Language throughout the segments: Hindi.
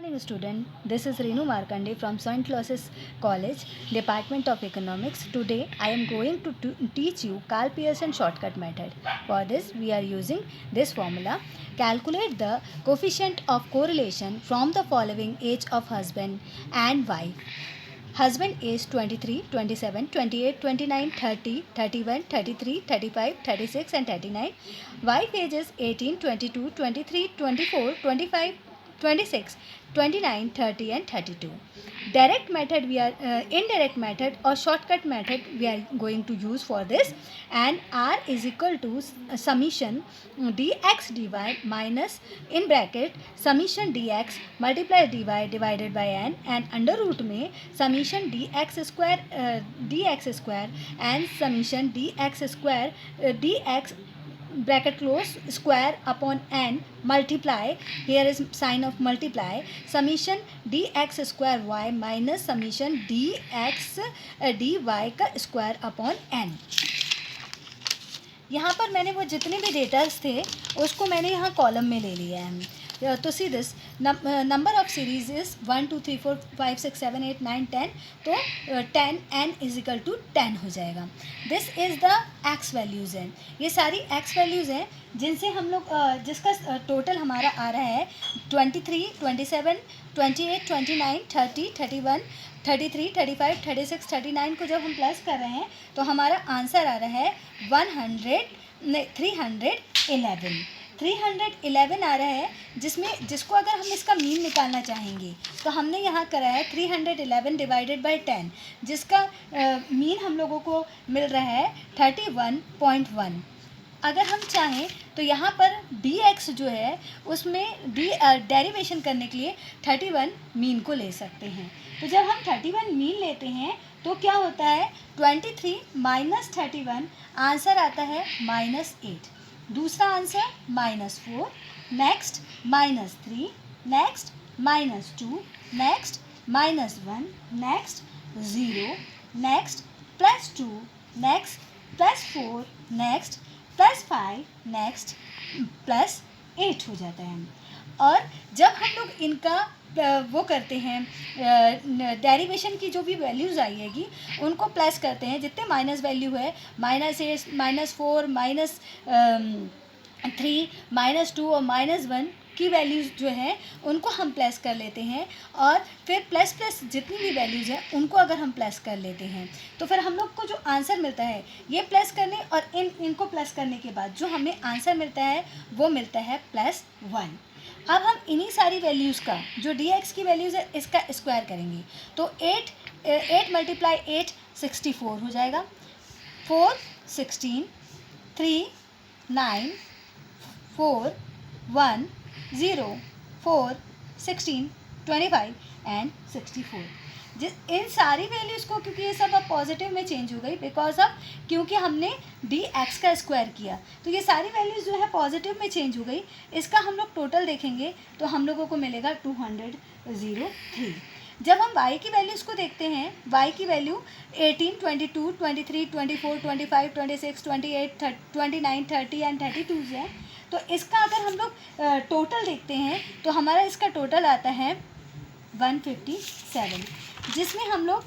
Morning student, this is Renu Markande from St. Louis College, Department of Economics. Today I am going to teach you Karl Pearson shortcut method. For this we are using this formula. Calculate the coefficient of correlation from the following age of husband and wife. Husband is 23, 27, 28, 29, 30, 31, 33, 35, 36 and 39. Wife ages 18, 22, 23, 24, 25, 26, 29, 30 and 32. Direct method indirect method or shortcut method we are going to use for this, and R is equal to summation dx dy minus in bracket summation dx multiply dy divided by n and under root में summation dx square and summation dx square dx bracket close square upon n multiply, here is sign of multiply, summation dx square y minus summation dx dy का स्क्वायर अपॉन n. यहाँ पर मैंने वो जितने भी डेटास थे उसको मैंने यहाँ कॉलम में ले लिया है. तो see this number of series is 1 2 3 4 5 6 7 8 9 10. तो 10 n इज इक्वल टू 10 हो जाएगा. This is the x values हैं. ये सारी एक्स वैल्यूज़ हैं जिनसे हम लोग जिसका टोटल हमारा आ रहा है 23, 27, 28, 29, 30, 31, 33, 35, 36, 39 को जब हम प्लस कर रहे हैं तो हमारा आंसर आ रहा है 311 आ रहा है, जिसको अगर हम इसका मीन निकालना चाहेंगे तो हमने यहाँ करा है 311 डिवाइडेड बाय 10, जिसका मीन हम लोगों को मिल रहा है 31.1. अगर हम चाहें तो यहाँ पर dx जो है उसमें डेरिवेशन करने के लिए 31 मीन को ले सकते हैं. तो जब हम 31 मीन लेते हैं तो क्या होता है 23 माइनस 31 आंसर आता है -8. दूसरा answer -4, next -3, next -2, next -1, next 0, next +2, next +4, next +5, next +8 हो जाता है. और जब हम लोग इनका वो करते हैं डेरिवेशन की जो भी वैल्यूज़ आएगी उनको प्लस करते हैं, जितने माइनस वैल्यू है -8, -4, -3, -2 और -1 की वैल्यूज़ जो हैं उनको हम प्लस कर लेते हैं, और फिर प्लस जितनी भी वैल्यूज़ हैं उनको अगर हम प्लस कर लेते हैं तो फिर हम लोग को जो आंसर मिलता है ये प्लस करने और इनको प्लस करने के बाद जो हमें आंसर मिलता है वो मिलता है +1. अब हम इन्हीं सारी वैल्यूज़ का जो dx की वैल्यूज़ है इसका स्क्वायर करेंगे तो 8 × 8 64 हो जाएगा. 4 16, 3 9, 4 1 0, 4 16, 25 एंड 64. इन सारी वैल्यूज़ को, क्योंकि ये सब अब पॉजिटिव में चेंज हो गई क्योंकि हमने dx का स्क्वायर किया, तो ये सारी वैल्यूज़ जो है पॉजिटिव में चेंज हो गई. इसका हम लोग टोटल देखेंगे तो हम लोगों को मिलेगा 203. जब हम y की वैल्यूज़ को देखते हैं, y की वैल्यू 18, 22, 23, 24, 25, 26, 28, 29, 30 एंड 32 है. तो इसका अगर हम लोग टोटल देखते हैं तो हमारा इसका टोटल आता है 157, जिसमें हम लोग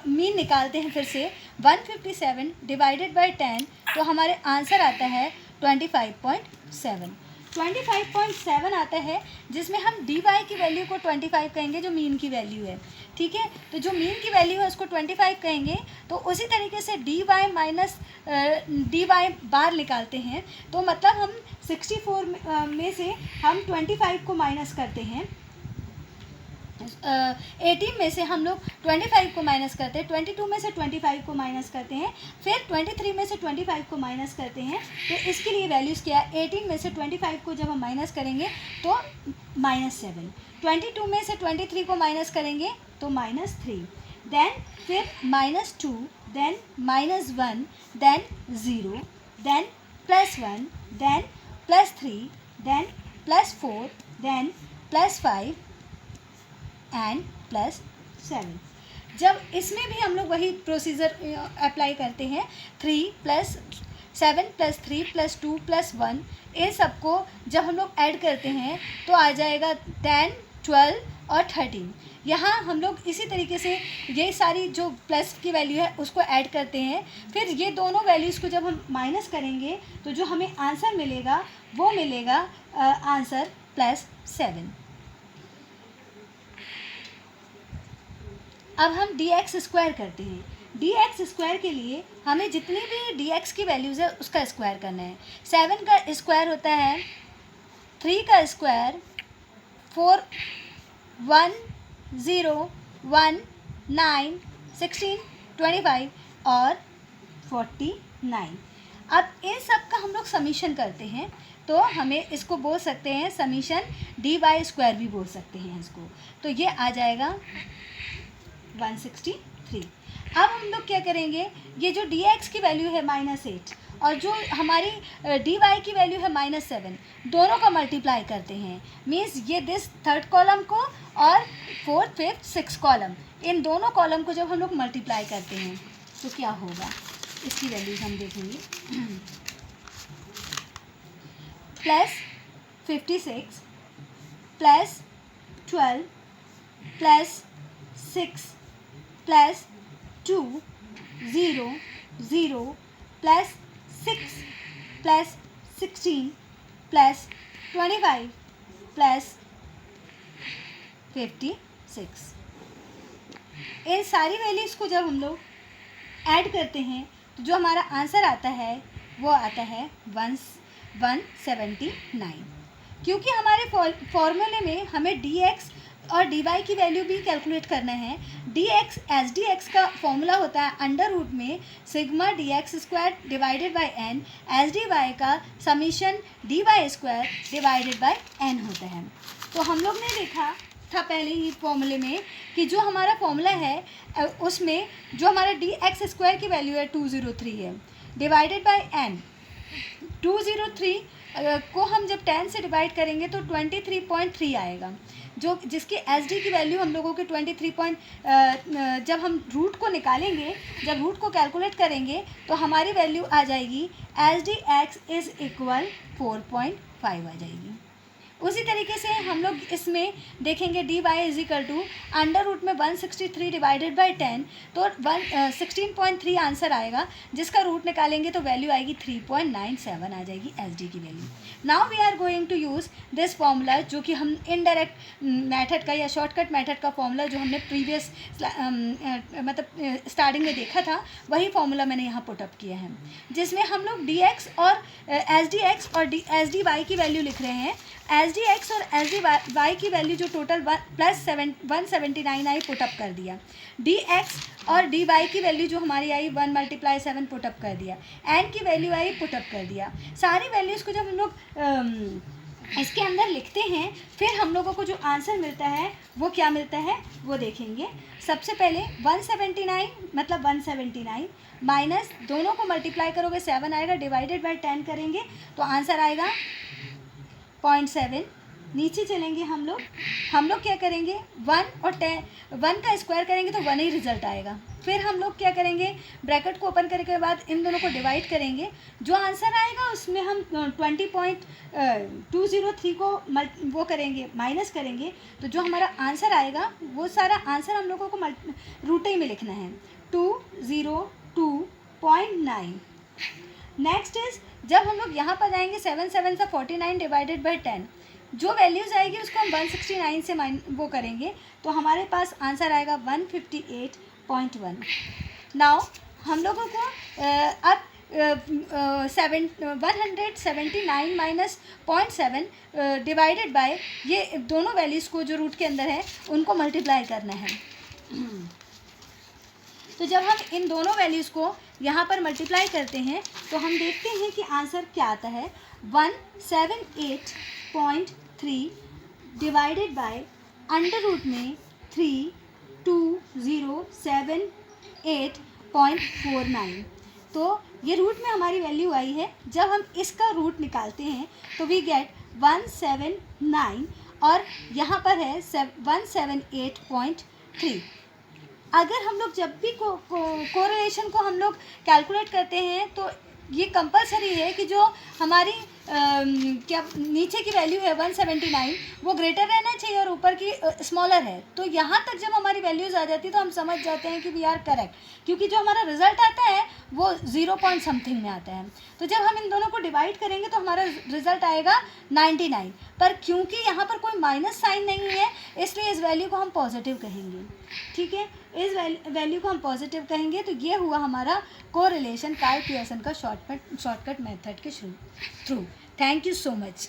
मीन निकालते हैं. फिर से 157 डिवाइडेड बाय 10 तो हमारे आंसर आता है 25.7 आता है, जिसमें हम dy की वैल्यू को 25 कहेंगे जो मीन की वैल्यू है. ठीक है, तो जो मीन की वैल्यू है उसको 25 कहेंगे. तो उसी तरीके से dy माइनस dy बार निकालते हैं तो मतलब हम 64 में से हम 25 को माइनस करते हैं. 18 में से हम लोग 25 को माइनस करते हैं, 22 में से 25 को माइनस करते हैं, फिर 23 में से 25 को माइनस करते हैं. तो इसके लिए वैल्यूज़ क्या है, 18 में से 25 को जब हम माइनस करेंगे तो -7, 22 में से 23 को माइनस करेंगे तो -3, देन फिर -2, then -1, then 0, then +1, then +3, then +4, then +5 and +7. जब इसमें भी हम लोग वही प्रोसीजर अप्लाई करते हैं, 3 + 7 + 3 + 2 + 1, इन सबको जब हम लोग ऐड करते हैं तो आ जाएगा 10 12 और 13। यहाँ हम लोग इसी तरीके से ये सारी जो प्लस की वैल्यू है उसको ऐड करते हैं, फिर ये दोनों वैल्यूज़ को जब हम माइनस करेंगे तो जो हमें आंसर मिलेगा वो मिलेगा आंसर +7। अब हम dx² करते हैं। dx² के लिए हमें जितनी भी dx की वैल्यूज़ है उसका स्क्वायर करना है। 7 का स्क्वायर होता है 3 का स्क्वायर 4, 1, 0, 1, 9, 16, 25 और 49। अब इन सब का हम लोग समीशन करते हैं तो हमें इसको बोल सकते हैं समीशन dy² भी बोल सकते हैं इसको। तो ये आ जाएगा 163। अब हम लोग क्या करेंगे, ये जो dx की वैल्यू है -8 और जो हमारी dy की वैल्यू है -7, दोनों का मल्टीप्लाई करते हैं। मीन्स ये दिस थर्ड कॉलम को और फोर्थ, फिफ्थ, सिक्स कॉलम, इन दोनों कॉलम को जब हम लोग मल्टीप्लाई करते हैं तो क्या होगा, इसकी वैल्यूज हम देखेंगे। +56 +12 +6 +2 0 0 +6 +16 +25 +56। इन सारी वैल्यूज़ को जब हम लोग ऐड करते हैं तो जो हमारा आंसर आता है वो आता है 179। क्योंकि हमारे फॉर्मूले में हमें dx और dy की वैल्यू भी कैलकुलेट करना है। dx एस डी एक्स का फॉर्मूला होता है अंडर रूट में sigma dx² divided by n, S D Y का summation dy² divided by n होता है। तो हम लोग ने देखा था पहले ही फॉर्मूले में कि जो हमारा फॉर्मूला है उसमें जो हमारा dx² की वैल्यू है 203 है डिवाइडेड बाय n। 203 को हम जब 10 से डिवाइड करेंगे तो 23.3 आएगा, जो जिसकी एस डी की वैल्यू हम लोगों के 23 जब हम रूट को निकालेंगे, जब रूट को कैलकुलेट करेंगे तो हमारी वैल्यू आ जाएगी S D x is equal 4.5 आ जाएगी। उसी तरीके से हम लोग इसमें देखेंगे dy is equal to under root में 163 डिवाइडेड बाई 10, तो 16.3 आंसर आएगा, जिसका रूट निकालेंगे तो वैल्यू आएगी 3.97 आ जाएगी एस डी की value. Now we are going to use this formula, जो कि हम इनडायरेक्ट मेथड का या शॉर्टकट मेथड का फॉर्मूला जो हमने प्रीवियस मतलब स्टार्टिंग में देखा था, वही फॉर्मूला मैंने यहाँ पुटअप किया है, जिसमें हम लोग dx और एस डी एक्स और एस डी वाई की वैल्यू लिख रहे हैं। एस डी एक्स और एस डी वाई की वैल्यू जो टोटल +179 आई पुटअप कर दिया। डी एक्स और डी वाई की वैल्यू जो हमारी आई 1 × 7 पुटअप कर दिया। एन की वैल्यू आई पुटअप कर दिया। सारी वैल्यूज़ को जब हम लोग इसके अंदर लिखते हैं फिर हम लोगों को जो आंसर मिलता है वो क्या मिलता है वो देखेंगे। सबसे पहले 179 मतलब 179 माइनस दोनों को मल्टीप्लाई करोगे 7 आएगा, डिवाइडेड बाय 10 करेंगे तो आंसर आएगा 0.7। नीचे चलेंगे हम लोग क्या करेंगे 1 और 1 का स्क्वायर करेंगे तो 1 ही रिजल्ट आएगा। फिर हम लोग क्या करेंगे, ब्रैकेट को ओपन करने के बाद इन दोनों को डिवाइड करेंगे, जो आंसर आएगा उसमें हम 20.203 को वो करेंगे माइनस करेंगे, तो जो हमारा आंसर आएगा वो सारा आंसर हम लोगों को रूटे में लिखना है 202.9। नेक्स्ट इज जब हम लोग यहाँ पर जाएंगे 7 7 से 49 डिवाइडेड बाई 10, जो वैल्यूज़ आएगी उसको हम 169 से वो करेंगे तो हमारे पास आंसर आएगा 158.1। नाउ हम लोगों को अब 179 माइनस 0.7 डिवाइडेड बाय ये दोनों वैल्यूज़ को जो रूट के अंदर है उनको मल्टीप्लाई करना है। तो जब हम इन दोनों वैल्यूज़ को यहाँ पर मल्टीप्लाई करते हैं तो हम देखते हैं कि आंसर क्या आता है 178.3 डिवाइडेड बाय अंडर रूट में 3207.49। तो ये रूट में हमारी वैल्यू आई है। जब हम इसका रूट निकालते हैं तो वी गेट 179 और यहाँ पर है 178.3। अगर हम लोग जब भी कोरिलेशन को हम लोग कैलकुलेट करते हैं तो ये कंपलसरी है कि जो हमारी क्या नीचे की वैल्यू है 179, वो ग्रेटर रहना चाहिए और ऊपर की स्मॉलर है। तो यहाँ तक जब हमारी वैल्यूज़ आ जाती है तो हम समझ जाते हैं कि वी आर करेक्ट, क्योंकि जो हमारा रिजल्ट आता है वो 0 पॉइंट समथिंग में आता है। तो जब हम इन दोनों को डिवाइड करेंगे तो हमारा रिजल्ट आएगा 99, पर क्योंकि यहाँ पर कोई माइनस साइन नहीं है इसलिए इस वैल्यू को हम पॉजिटिव कहेंगे। ठीक है, इस वैल्यू को हम पॉजिटिव कहेंगे। तो ये हुआ हमारा कोरिलेशन कार्ल पियर्सन का शॉर्टकट मेथड के through. Thank you so much.